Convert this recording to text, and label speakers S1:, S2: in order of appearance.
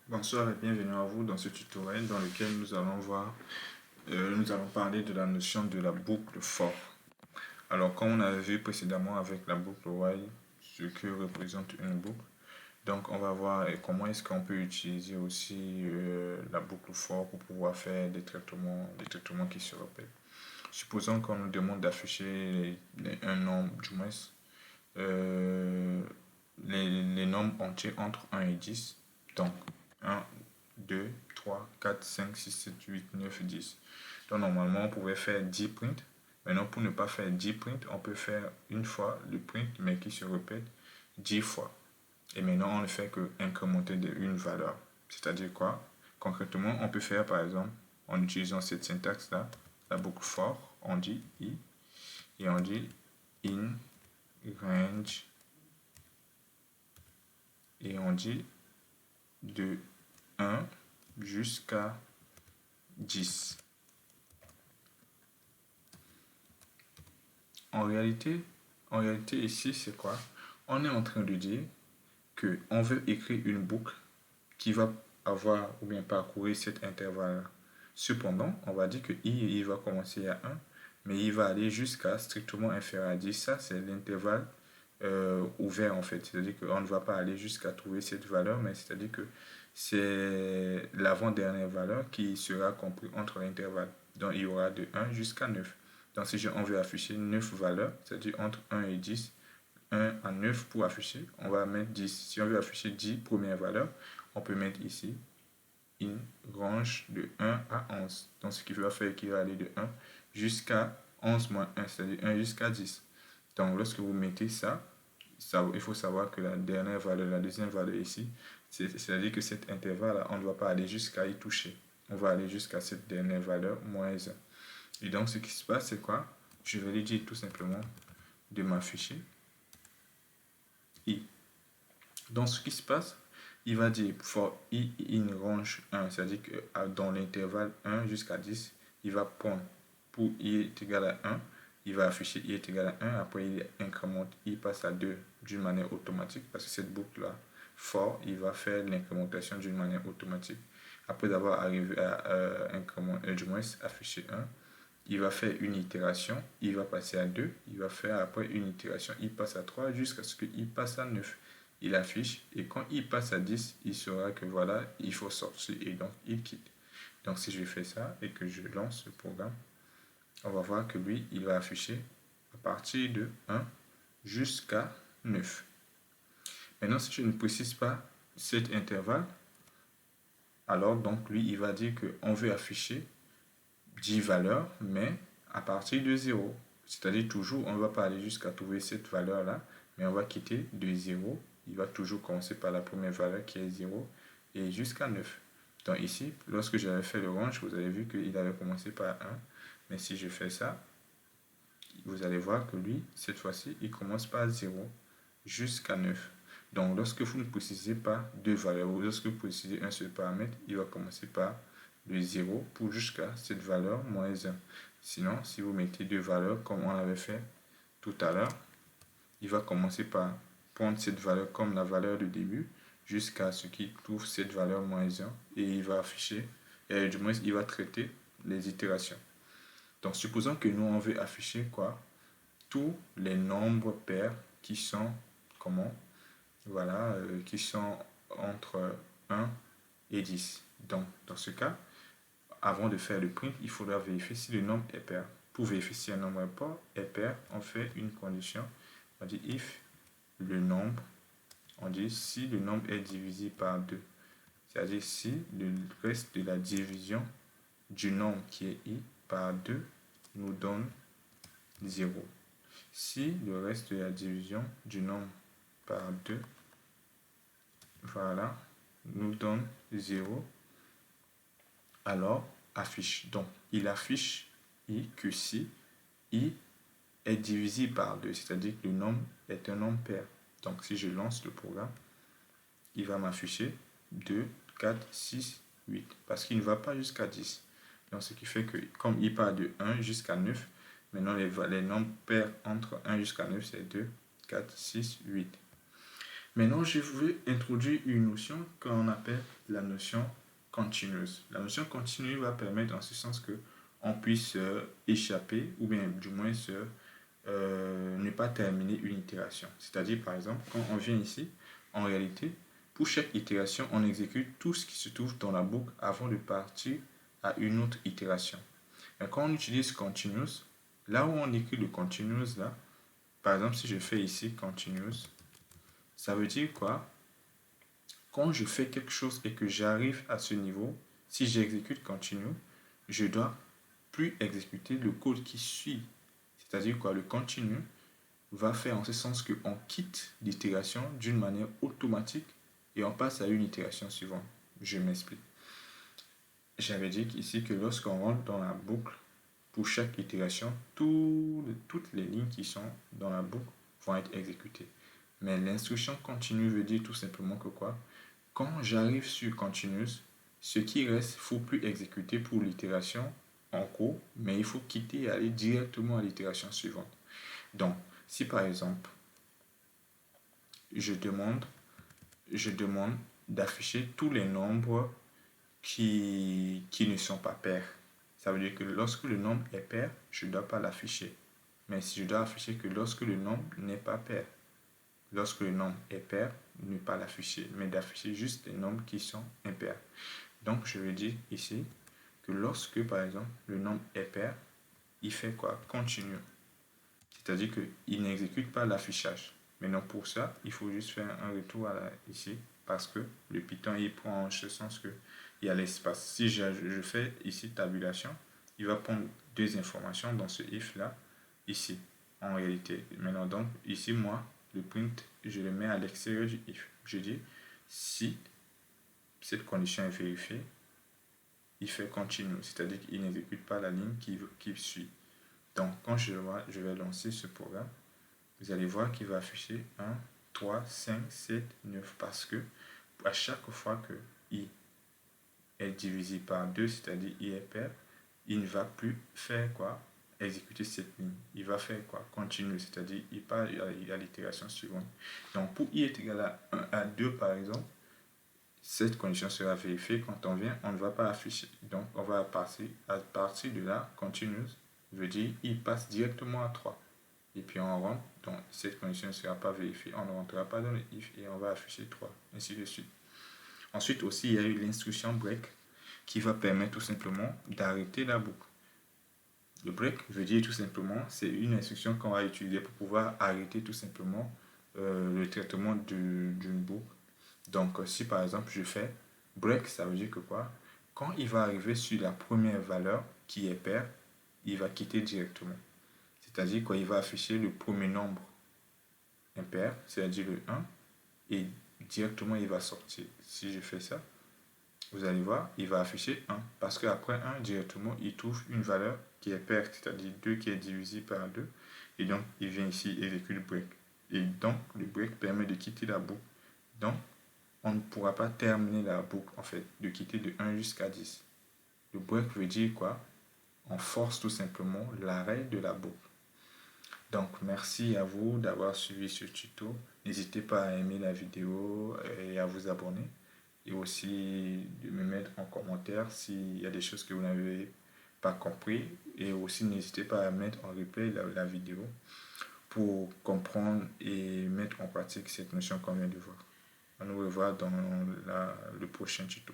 S1: Bonsoir et bienvenue à vous dans ce tutoriel dans lequel nous allons parler de la notion de la boucle for. Alors, comme on avait vu précédemment avec la boucle while, ce que représente une boucle, donc on va voir comment est-ce qu'on peut utiliser aussi la boucle for pour pouvoir faire des traitements qui se répètent. Supposons qu'on nous demande d'afficher un nombre, du moins les nombres entiers entre 1 et 10. Donc, 1, 2, 3, 4, 5, 6, 7, 8, 9, 10. Donc, normalement, on pouvait faire 10 print. Maintenant, pour ne pas faire 10 print, on peut faire une fois le print, mais qui se répète 10 fois. Et maintenant, on ne fait que incrémenter une valeur. C'est-à-dire quoi? Concrètement, on peut faire, par exemple, en utilisant cette syntaxe-là, la boucle for, on dit i, et on dit in range, et on dit de 1 jusqu'à 10. En réalité ici, c'est quoi? On est en train de dire qu'on veut écrire une boucle qui va avoir ou bien parcourir cet intervalle. Cependant, on va dire que il va commencer à 1, mais il va aller jusqu'à strictement inférieur à 10. Ça, c'est l'intervalle ouvert en fait. C'est-à-dire qu'on ne va pas aller jusqu'à trouver cette valeur, mais c'est-à-dire que c'est l'avant-dernière valeur qui sera comprise entre l'intervalle. Donc, il y aura de 1 jusqu'à 9. Donc, si on veut afficher 9 valeurs, c'est-à-dire entre 1 et 10, 1 à 9 pour afficher, on va mettre 10. Si on veut afficher 10 premières valeurs, on peut mettre ici une range de 1 à 11. Donc, ce qui va faire qu'il va aller de 1 jusqu'à 11 moins 1, c'est-à-dire 1 jusqu'à 10. Donc, lorsque vous mettez ça, il faut savoir que la dernière valeur, la deuxième valeur ici, c'est-à-dire que cet intervalle-là, on ne va pas aller jusqu'à y toucher. On va aller jusqu'à cette dernière valeur, moins 1. Et donc, ce qui se passe, c'est quoi? Je vais lui dire tout simplement de m'afficher i. Donc, ce qui se passe, il va dire for i in range 1, c'est-à-dire que dans l'intervalle 1 jusqu'à 10, il va prendre pour i est égal à 1, il va afficher i est égal à 1, après il incrémente, i passe à 2 d'une manière automatique, parce que cette boucle-là, for, il va faire l'incrémentation d'une manière automatique. Après avoir arrivé à incrémenter, du moins afficher 1, il va faire une itération, il va passer à 2, il va faire après une itération, il passe à 3 jusqu'à ce qu'il passe à 9. Il affiche et quand il passe à 10, il saura que voilà, il faut sortir et donc il quitte. Donc si je fais ça et que je lance le programme, on va voir que lui, il va afficher à partir de 1 jusqu'à 9. Maintenant, si je ne précise pas cet intervalle, alors donc lui, il va dire qu'on veut afficher 10 valeurs, mais à partir de 0. C'est-à-dire toujours, on ne va pas aller jusqu'à trouver cette valeur-là, mais on va quitter de 0. Il va toujours commencer par la première valeur qui est 0 et jusqu'à 9. Donc ici, lorsque j'avais fait le range, vous avez vu qu'il avait commencé par 1. Mais si je fais ça, vous allez voir que lui, cette fois-ci, il commence par 0 jusqu'à 9. Donc lorsque vous ne précisez pas deux valeurs, ou lorsque vous précisez un seul paramètre, il va commencer par le 0 pour jusqu'à cette valeur moins 1. Sinon, si vous mettez deux valeurs comme on l'avait fait tout à l'heure, il va commencer par prendre cette valeur comme la valeur de début jusqu'à ce qu'il trouve cette valeur moins 1 et il va afficher, du moins il va traiter les itérations. Donc supposons que nous on veut afficher quoi? Tous les nombres pairs qui sont comment? Voilà, qui sont entre 1 et 10. Donc dans ce cas, avant de faire le print, il faudra vérifier si le nombre est pair. Pour vérifier si un nombre est pair, on fait une condition. On dit if le nombre, on dit si le nombre est divisé par 2. C'est-à-dire si le reste de la division du nombre qui est i par 2 nous donne 0. Si le reste de la division du nombre par 2, voilà, nous donne 0, alors affiche. Donc, il affiche i que si i est divisible par 2, c'est-à-dire que le nombre est un nombre pair. Donc, si je lance le programme, il va m'afficher 2, 4, 6, 8, parce qu'il ne va pas jusqu'à 10. Donc, ce qui fait que, comme il part de 1 jusqu'à 9, maintenant les nombres pairs entre 1 jusqu'à 9, c'est 2, 4, 6, 8. Maintenant, je veux introduire une notion qu'on appelle la notion continuous. La notion continue va permettre en ce sens que on puisse échapper ou bien du moins ne pas terminer une itération. C'est-à-dire, par exemple, quand on vient ici, en réalité, pour chaque itération, on exécute tout ce qui se trouve dans la boucle avant de partir à une autre itération. Et quand on utilise continuous, là où on écrit le continuous, là, par exemple, si je fais ici continuous, ça veut dire quoi? Quand je fais quelque chose et que j'arrive à ce niveau, si j'exécute continue, je dois plus exécuter le code qui suit. C'est-à-dire quoi? Le continue va faire en ce sens qu'on quitte l'itération d'une manière automatique et on passe à une itération suivante. Je m'explique. J'avais dit ici que lorsqu'on rentre dans la boucle, pour chaque itération, toutes les lignes qui sont dans la boucle vont être exécutées. Mais l'instruction continue veut dire tout simplement que quoi? Quand j'arrive sur continuous, ce qui reste, il ne faut plus exécuter pour l'itération en cours, mais il faut quitter et aller directement à l'itération suivante. Donc, si par exemple, je demande d'afficher tous les nombres qui ne sont pas pairs, ça veut dire que lorsque le nombre est pair, je ne dois pas l'afficher. Mais si je dois afficher que lorsque le nombre n'est pas pair, lorsque le nombre est pair, ne pas l'afficher, mais d'afficher juste les nombres qui sont impairs. Donc, je vais dire ici que lorsque, par exemple, le nombre est pair, il fait quoi? Continue. C'est-à-dire qu'il n'exécute pas l'affichage. Maintenant, pour ça, il faut juste faire un retour ici, parce que le Python, il prend en ce sens qu'il y a l'espace. Si je fais ici tabulation, il va prendre deux informations dans ce if-là, ici, en réalité. Maintenant, donc, ici, moi, le print, je le mets à l'extérieur du if. Je dis, si cette condition est vérifiée, il fait continue, c'est-à-dire qu'il n'exécute pas la ligne qui suit. Donc, quand je vais lancer ce programme, vous allez voir qu'il va afficher 1, 3, 5, 7, 9, parce que à chaque fois que i est divisé par 2, c'est-à-dire i est pair, il ne va plus faire quoi? Exécuter cette ligne. Il va faire quoi? Continue, c'est-à-dire il part à l'itération suivante. Donc, pour i est égal à 1 à 2, par exemple, cette condition sera vérifiée. Quand on vient, on ne va pas afficher. Donc, on va passer à partir de là, continuous, veut dire il passe directement à 3. Et puis on rentre, donc cette condition ne sera pas vérifiée, on ne rentrera pas dans le if et on va afficher 3, ainsi de suite. Ensuite aussi, il y a eu l'instruction break qui va permettre tout simplement d'arrêter la boucle. Le break veut dire tout simplement, c'est une instruction qu'on va utiliser pour pouvoir arrêter tout simplement le traitement d'une boucle. Donc, si par exemple je fais break, ça veut dire que quoi? Quand il va arriver sur la première valeur qui est pair, il va quitter directement. C'est-à-dire qu'il va afficher le premier nombre impair, c'est-à-dire le 1, et directement il va sortir. Si je fais ça, vous allez voir, il va afficher 1, parce qu'après 1, directement, il trouve une valeur qui est paire, c'est-à-dire 2 qui est divisé par 2, et donc il vient ici exécuter le break. Et donc, le break permet de quitter la boucle. Donc, on ne pourra pas terminer la boucle, en fait, de quitter de 1 jusqu'à 10. Le break veut dire quoi? On force tout simplement l'arrêt de la boucle. Donc, merci à vous d'avoir suivi ce tuto. N'hésitez pas à aimer la vidéo et à vous abonner. Et aussi de me mettre en commentaire s'il y a des choses que vous n'avez pas compris. Et aussi, n'hésitez pas à mettre en replay la vidéo pour comprendre et mettre en pratique cette notion qu'on vient de voir. On nous revoit dans le prochain tuto.